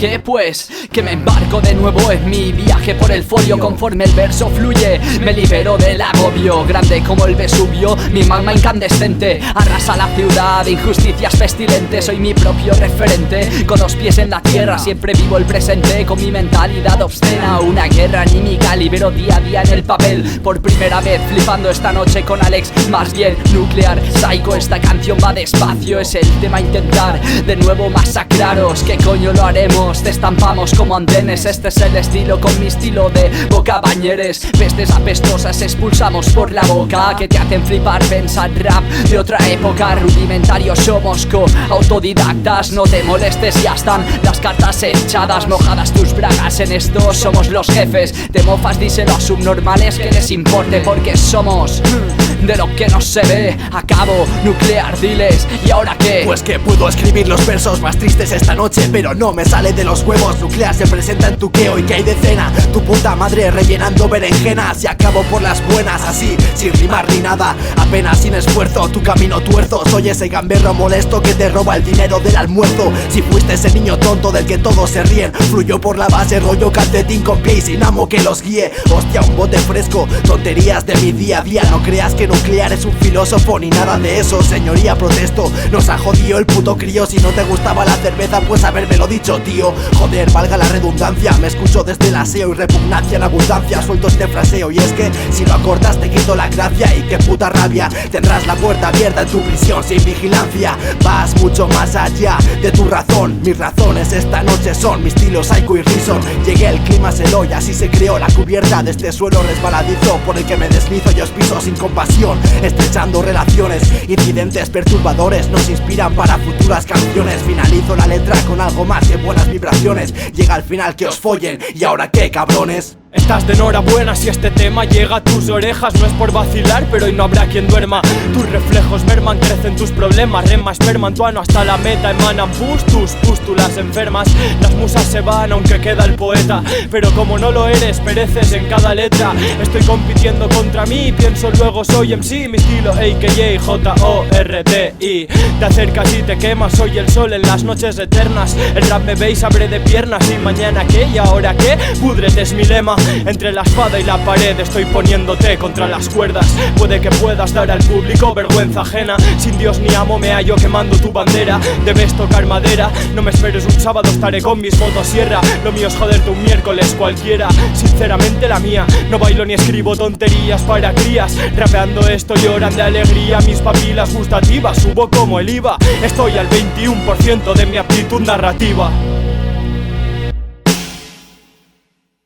qué? Pues que me embarco de nuevo en mi viaje por el folio. Conforme el verso fluye, me libero del agobio. Grande como el Vesubio, mi magma incandescente arrasa la ciudad, injusticias pestilentes. Soy mi propio referente, con los pies en la tierra. Siempre vivo el presente, con mi mentalidad obscena. Una guerra anímica libero día a día en el papel. Por primera vez flipando esta noche con Alex, más bien nuclear psycho. Esta canción va despacio, es el tema a intentar de nuevo masacraros. ¿Qué coño lo haremos? Te estampamos como andenes. Este es el estilo, con mi estilo de boca bañeres. Pestes apestosas expulsamos por la boca, que te hacen flipar, pensar rap de otra época. Rudimentarios somos autodidactas, no te molestes, ya están las cartas echadas. Mojadas tus bragas, en esto somos los jefes. Te mofas, díselo a subnormales que les importe, porque somos de lo que no se ve. Acabo nuclear, diles, ¿y ahora qué? Pues que puedo escribir los versos más tristes esta noche, pero no me sale de los huevos. Nuclear se presenta en tu queo y que hay de cena. Tu puta madre rellenando berenjenas y acabo por las buenas, así, sin rimar ni nada, apenas sin esfuerzo. Tu camino tuerzo, soy ese gamberro molesto que te roba el dinero del almuerzo. Si fuiste ese niño tonto del que todos se ríen, fluyó por la base rollo calcetín con pie y sin amo que los guíe. Hostia, un bote fresco, tonterías de mi día a día. No creas que nuclear es un filósofo ni nada de eso, señoría, protesto. Nos ha jodido el puto crío. Si no te gustaba la cerveza, pues habérmelo dicho, tío. Joder, valga la redundancia, me escucho desde el aseo y repugnancia en abundancia. Suelto este fraseo y es que si lo acortas te quito la gracia. Y qué puta rabia, tendrás la puerta abierta en tu prisión sin vigilancia. Vas mucho más allá de tu razón. Mis razones esta noche son mi estilo psycho y rison. Llegué, el clima se lo y así se creó la cubierta de este suelo resbaladizo por el que me deslizo y os piso sin compasión. Estrechando relaciones, incidentes perturbadores nos inspiran para futuras canciones. Finalizo la letra con algo más que buenas vibraciones. Llega al final que os follen, ¿y ahora qué, cabrones? Estás de enhorabuena si este tema llega a tus orejas. No es por vacilar, pero hoy no habrá quien duerma. Tus reflejos merman, crecen tus problemas. Rema, esperman tu ano hasta la meta. Emanan tus pústulas enfermas. Las musas se van aunque queda el poeta, pero como no lo eres, pereces en cada letra. Estoy compitiendo contra mí, pienso luego soy MC. Mi estilo AKJ J-O-R-T-I. Te acercas y te quemas, soy el sol en las noches eternas. El rap me veis, abre de piernas. ¿Y mañana qué? ¿Y ahora qué? Púdrete es mi lema. Entre la espada y la pared estoy poniéndote contra las cuerdas. Puede que puedas dar al público vergüenza ajena. Sin Dios ni amo me hallo quemando tu bandera. Debes tocar madera, no me esperes un sábado, estaré con mis motosierra. Lo mío es joderte un miércoles cualquiera. Sinceramente la mía, no bailo ni escribo tonterías para crías. Rapeando esto lloran de alegría mis papilas gustativas. Subo como el IVA, estoy al 21% de mi aptitud narrativa.